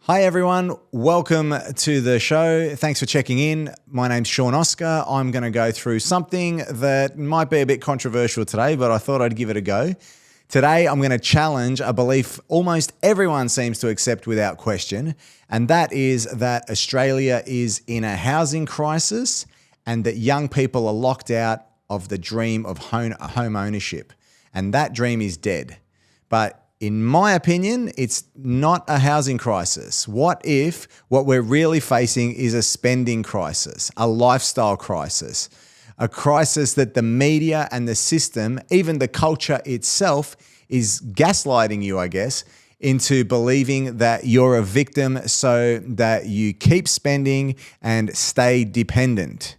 Hi everyone, welcome to the show. Thanks for checking in. My name's Sean Oscar. I'm going to go through something that might be a bit controversial today, but I thought I'd give it a go. Today I'm going to challenge a belief almost everyone seems to accept without question, and that is that Australia is in a housing crisis and that young people are locked out of the dream of home ownership, and that dream is dead. But in my opinion, it's not a housing crisis. What if what we're really facing is a spending crisis, a lifestyle crisis, a crisis that the media and the system, even the culture itself, is gaslighting you, I guess, into believing that you're a victim so that you keep spending and stay dependent.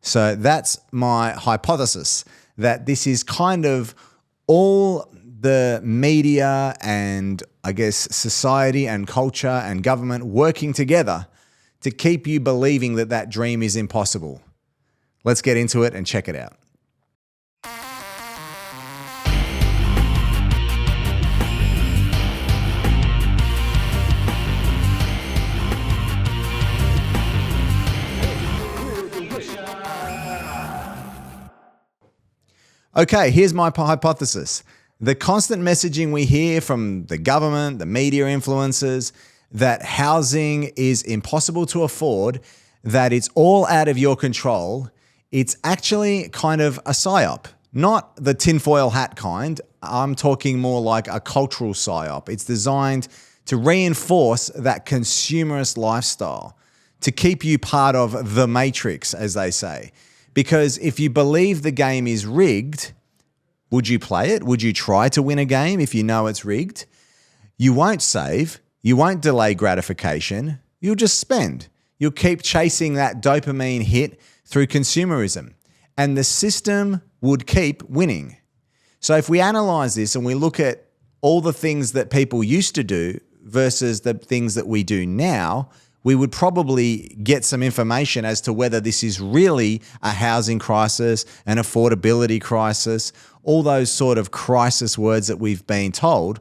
So that's my hypothesis, that this is kind of all the media and I guess society and culture and government working together to keep you believing that that dream is impossible. Let's get into it and check it out. Okay, here's my hypothesis. The constant messaging we hear from the government, the media influencers, that housing is impossible to afford, that it's all out of your control, it's actually kind of a psyop. Not the tinfoil hat kind. I'm talking more like a cultural psyop. It's designed to reinforce that consumerist lifestyle, to keep you part of the matrix, as they say. Because if you believe the game is rigged, would you play it? Would you try to win a game if you know it's rigged? You won't save. You won't delay gratification. You'll just spend. You'll keep chasing that dopamine hit through consumerism. And the system would keep winning. So if we analyze this and we look at all the things that people used to do versus the things that we do now, we would probably get some information as to whether this is really a housing crisis, an affordability crisis, all those sort of crisis words that we've been told,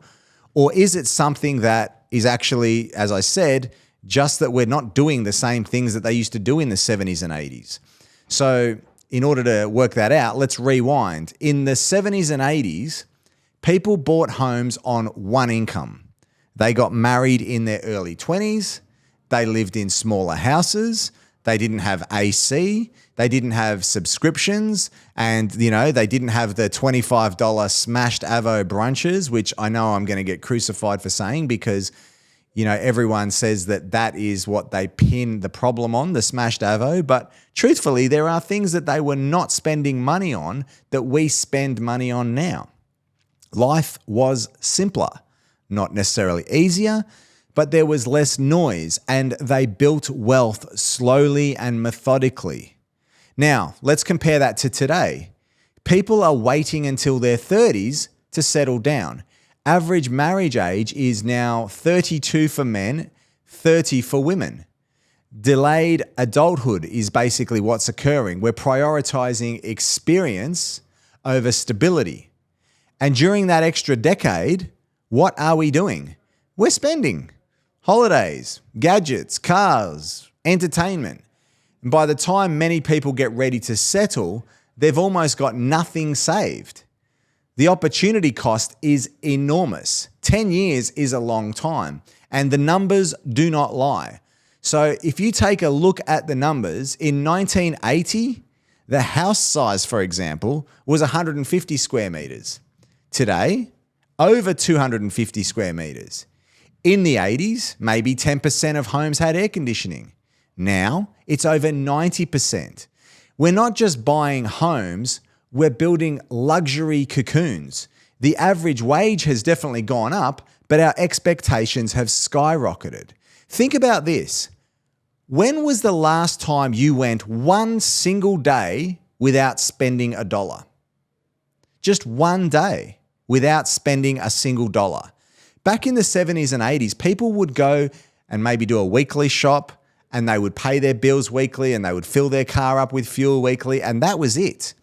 or is it something that is actually, as I said, just that we're not doing the same things that they used to do in the 70s and 80s. So in order to work that out, let's rewind. In the 70s and 80s, people bought homes on one income. They got married in their early 20s. They lived in smaller houses. They didn't have AC. They didn't have subscriptions. And, they didn't have the $25 smashed Avo brunches, which I know I'm going to get crucified for saying because, everyone says that is what they pin the problem on, the smashed Avo. But truthfully, there are things that they were not spending money on that we spend money on now. Life was simpler, not necessarily easier, but there was less noise and they built wealth slowly and methodically. Now, let's compare that to today. People are waiting until their 30s to settle down. Average marriage age is now 32 for men, 30 for women. Delayed adulthood is basically what's occurring. We're prioritizing experience over stability. And during that extra decade, what are we doing? We're spending. Holidays, gadgets, cars, entertainment. And by the time many people get ready to settle, they've almost got nothing saved. The opportunity cost is enormous. 10 years is a long time, and the numbers do not lie. So if you take a look at the numbers, in 1980, the house size, for example, was 150 square meters. Today, over 250 square meters. In the 80s, maybe 10% of homes had air conditioning. Now, it's over 90%. We're not just buying homes, we're building luxury cocoons. The average wage has definitely gone up, but our expectations have skyrocketed. Think about this. When was the last time you went one single day without spending $1? Just one day without spending a single dollar. Back in the 70s and 80s, people would go and maybe do a weekly shop and they would pay their bills weekly and they would fill their car up with fuel weekly and that was it.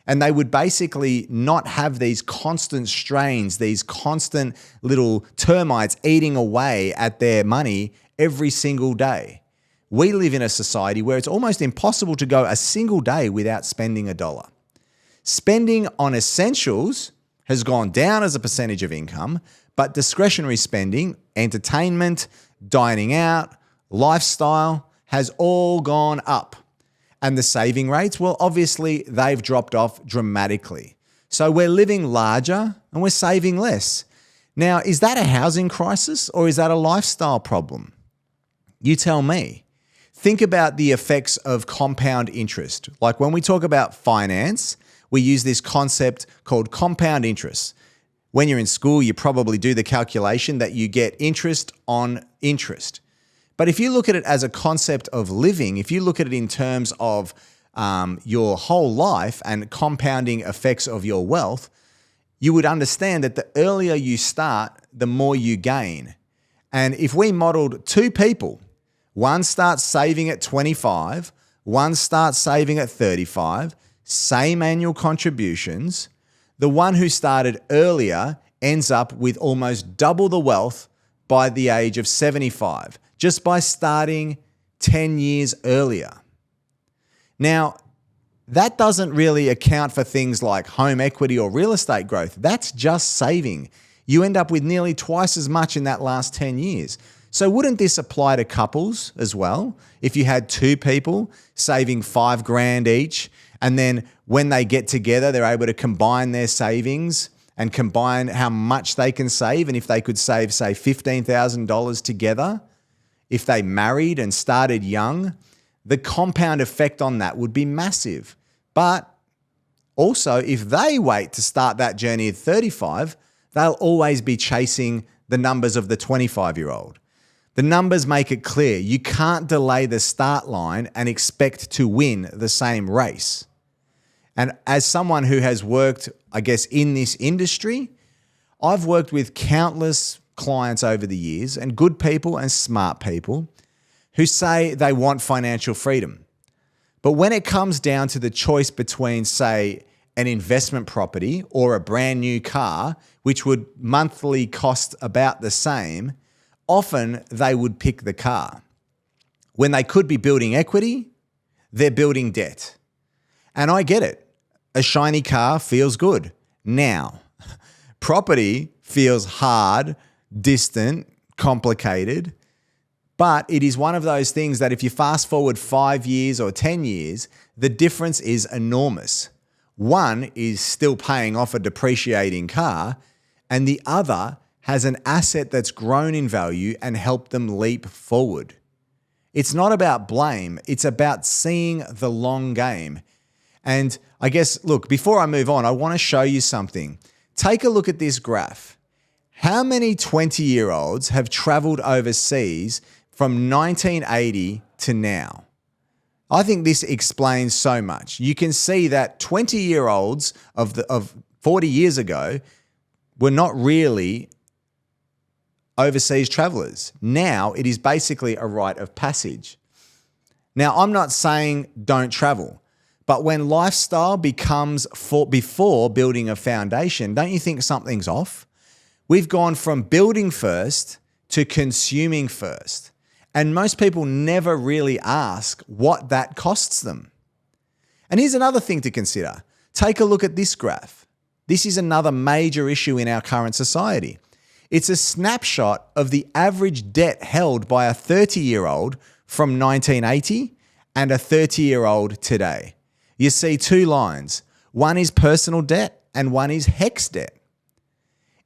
And they would basically not have these constant strains, these constant little termites eating away at their money every single day. We live in a society where it's almost impossible to go a single day without spending $1. Spending on essentials has gone down as a percentage of income, but discretionary spending, entertainment, dining out, lifestyle has all gone up. And the saving rates, well, obviously they've dropped off dramatically. So we're living larger and we're saving less. Now, is that a housing crisis or is that a lifestyle problem? You tell me. Think about the effects of compound interest. Like when we talk about finance, we use this concept called compound interest. When you're in school, you probably do the calculation that you get interest on interest. But if you look at it as a concept of living, if you look at it in terms of your whole life and compounding effects of your wealth, you would understand that the earlier you start, the more you gain. And if we modeled two people, one starts saving at 25, one starts saving at 35, same annual contributions, the one who started earlier ends up with almost double the wealth by the age of 75, just by starting 10 years earlier. Now, that doesn't really account for things like home equity or real estate growth. That's just saving. You end up with nearly twice as much in that last 10 years. So wouldn't this apply to couples as well? If you had two people saving $5,000 each, and then when they get together, they're able to combine their savings and combine how much they can save. And if they could save, say, $15,000 together, if they married and started young, the compound effect on that would be massive. But also, if they wait to start that journey at 35, they'll always be chasing the numbers of the 25-year-old. The numbers make it clear you can't delay the start line and expect to win the same race. And as someone who has worked, I guess, in this industry, I've worked with countless clients over the years and good people and smart people who say they want financial freedom. But when it comes down to the choice between, say, an investment property or a brand new car, which would monthly cost about the same, often they would pick the car. When they could be building equity, they're building debt. And I get it. A shiny car feels good. Now, property feels hard, distant, complicated, but it is one of those things that if you fast forward 5 years or 10 years, the difference is enormous. One is still paying off a depreciating car, and the other has an asset that's grown in value and helped them leap forward. It's not about blame. It's about seeing the long game. And I guess, look, before I move on, I want to show you something. Take a look at this graph. How many 20-year-olds have traveled overseas from 1980 to now? I think this explains so much. You can see that 20-year-olds of 40 years ago were not really overseas travelers. Now it is basically a rite of passage. Now, I'm not saying don't travel, but when lifestyle becomes before building a foundation, don't you think something's off? We've gone from building first to consuming first. And most people never really ask what that costs them. And here's another thing to consider. Take a look at this graph. This is another major issue in our current society. It's a snapshot of the average debt held by a 30-year-old from 1980 and a 30-year-old today. You see two lines. One is personal debt and one is HECS debt.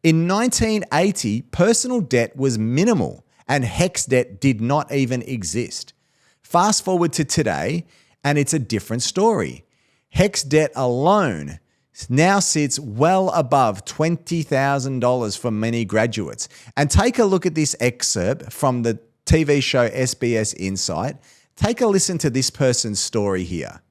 In 1980, personal debt was minimal and HECS debt did not even exist. Fast forward to today and it's a different story. HECS debt alone now sits well above $20,000 for many graduates. And take a look at this excerpt from the TV show SBS Insight. Take a listen to this person's story here.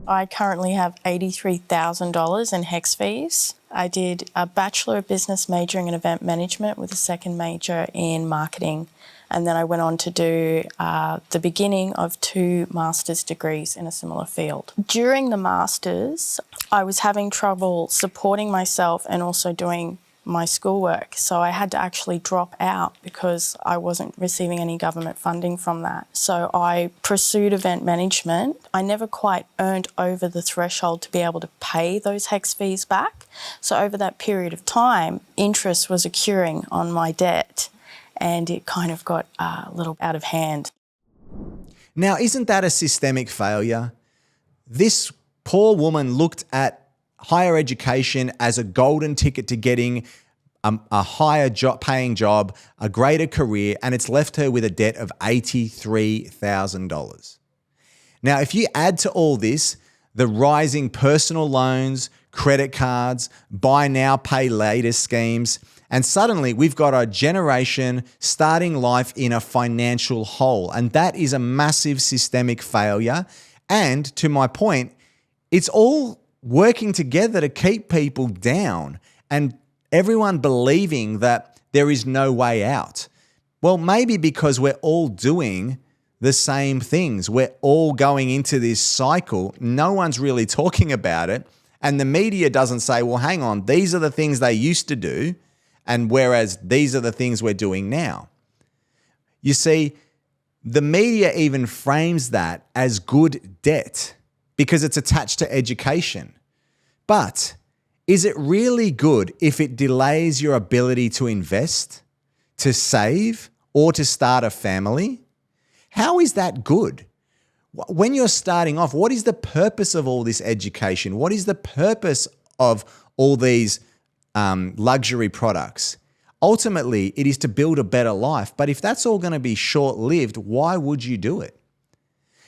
I currently have $83,000 in HECS fees. I did a Bachelor of Business majoring in event management with a second major in marketing. And then I went on to do the beginning of 2 master's degrees in a similar field. During the master's, I was having trouble supporting myself and also doing my schoolwork. So I had to actually drop out because I wasn't receiving any government funding from that. So I pursued event management. I never quite earned over the threshold to be able to pay those HECS fees back. So over that period of time, interest was accruing on my debt and it kind of got a little out of hand. Now, isn't that a systemic failure? This poor woman looked at higher education as a golden ticket to getting a higher paying job, a greater career, and it's left her with a debt of $83,000. Now, if you add to all this the rising personal loans, credit cards, buy now, pay later schemes, and suddenly we've got a generation starting life in a financial hole, and that is a massive systemic failure. And to my point, it's all working together to keep people down and everyone believing that there is no way out. Well, maybe because we're all doing the same things. We're all going into this cycle. No one's really talking about it. And the media doesn't say, well, hang on, these are the things they used to do, and whereas these are the things we're doing now. You see, the media even frames that as good debt, because it's attached to education. But is it really good if it delays your ability to invest, to save, or to start a family? How is that good? When you're starting off, what is the purpose of all this education? What is the purpose of all these luxury products? Ultimately, it is to build a better life. But if that's all going to be short-lived, why would you do it?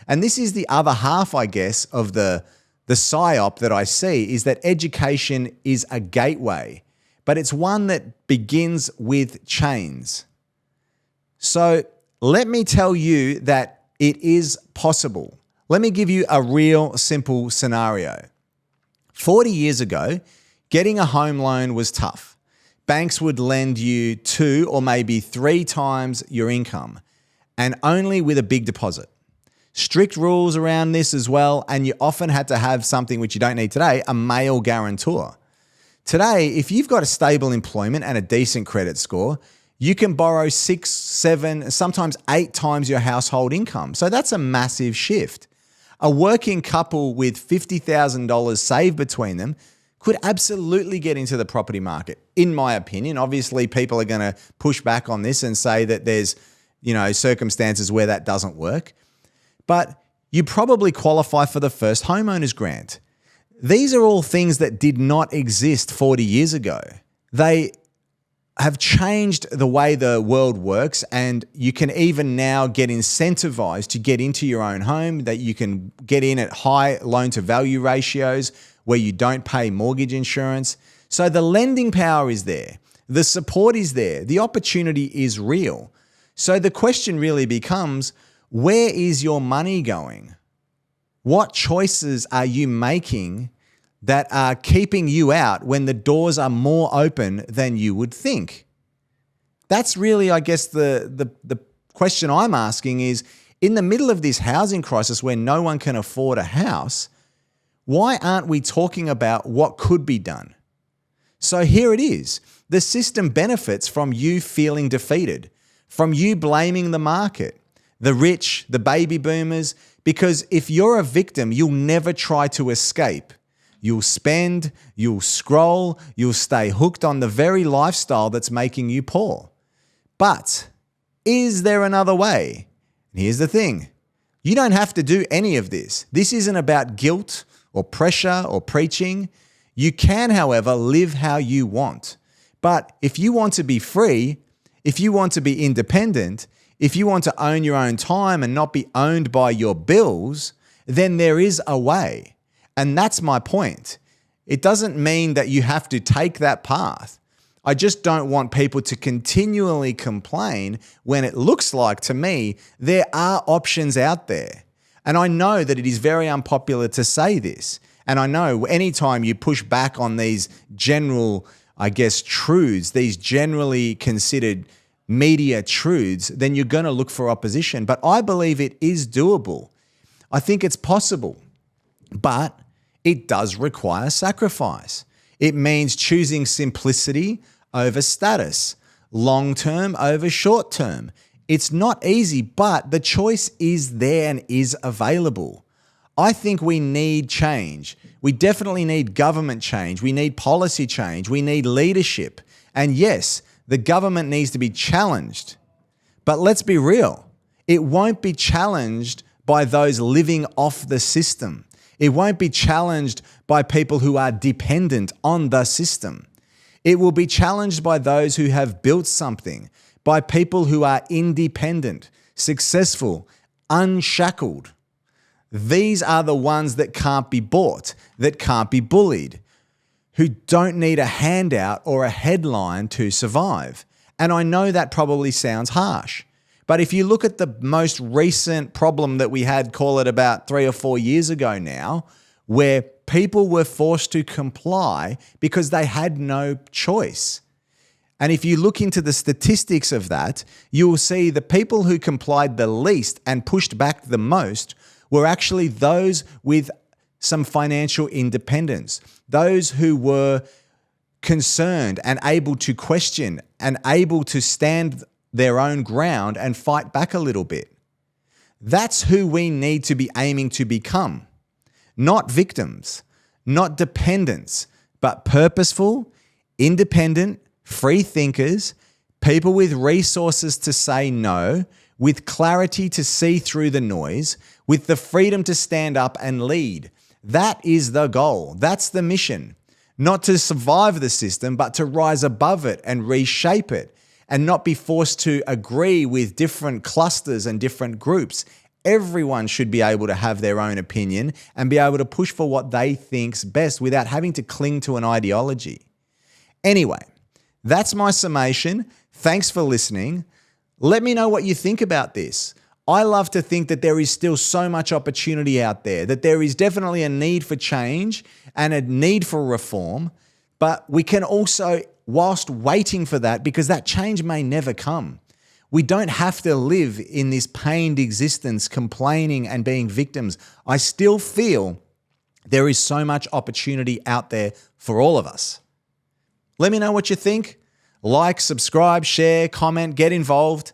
And this is the other half, I guess, of the psyop that I see, is that education is a gateway, but it's one that begins with chains. So let me tell you that it is possible. Let me give you a real simple scenario. 40 years ago, getting a home loan was tough. Banks would lend you 2 or maybe 3 times your income, and only with a big deposit. Strict rules around this as well, and you often had to have something which you don't need today, a male guarantor. Today, if you've got a stable employment and a decent credit score, you can borrow 6, 7, sometimes 8 times your household income. So that's a massive shift. A working couple with $50,000 saved between them could absolutely get into the property market, in my opinion. Obviously, people are going to push back on this and say that there's, circumstances where that doesn't work. But you probably qualify for the first homeowner's grant. These are all things that did not exist 40 years ago. They have changed the way the world works, and you can even now get incentivized to get into your own home, that you can get in at high loan-to-value ratios where you don't pay mortgage insurance. So the lending power is there. The support is there. The opportunity is real. So the question really becomes, where is your money going? What choices are you making that are keeping you out when the doors are more open than you would think? That's really, I guess, the question I'm asking is, in the middle of this housing crisis where no one can afford a house, why aren't we talking about what could be done? So here it is. The system benefits from you feeling defeated, from you blaming the market, the rich, the baby boomers, because if you're a victim, you'll never try to escape. You'll spend, you'll scroll, you'll stay hooked on the very lifestyle that's making you poor. But is there another way? And here's the thing. You don't have to do any of this. This isn't about guilt or pressure or preaching. You can, however, live how you want. But if you want to be free, if you want to be independent, if you want to own your own time and not be owned by your bills, then there is a way. And that's my point. It doesn't mean that you have to take that path. I just don't want people to continually complain when it looks like, to me, there are options out there. And I know that it is very unpopular to say this. And I know anytime you push back on these general, I guess, truths, these generally considered media truths, then you're going to look for opposition. But I believe it is doable. I think it's possible, but it does require sacrifice. It means choosing simplicity over status, long-term over short-term. It's not easy, but the choice is there and is available. I think we need change. We definitely need government change. We need policy change. We need leadership. And yes, the government needs to be challenged. But let's be real. It won't be challenged by those living off the system. It won't be challenged by people who are dependent on the system. It will be challenged by those who have built something, by people who are independent, successful, unshackled. These are the ones that can't be bought, that can't be bullied, who don't need a handout or a headline to survive. And I know that probably sounds harsh, but if you look at the most recent problem that we had, call it about 3 or 4 years ago now, where people were forced to comply because they had no choice. And if you look into the statistics of that, you will see the people who complied the least and pushed back the most were actually those with some financial independence, those who were concerned and able to question and able to stand their own ground and fight back a little bit. That's who we need to be aiming to become. Not victims, not dependents, but purposeful, independent, free thinkers, people with resources to say no, with clarity to see through the noise, with the freedom to stand up and lead. That is the goal. That's the mission. Not to survive the system, but to rise above it and reshape it and not be forced to agree with different clusters and different groups. Everyone should be able to have their own opinion and be able to push for what they think's best without having to cling to an ideology. Anyway, that's my summation. Thanks for listening. Let me know what you think about this. I love to think that there is still so much opportunity out there, that there is definitely a need for change and a need for reform, but we can also, whilst waiting for that, because that change may never come, we don't have to live in this pained existence, complaining and being victims. I still feel there is so much opportunity out there for all of us. Let me know what you think. Like, subscribe, share, comment, get involved,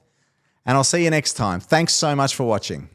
and I'll see you next time. Thanks so much for watching.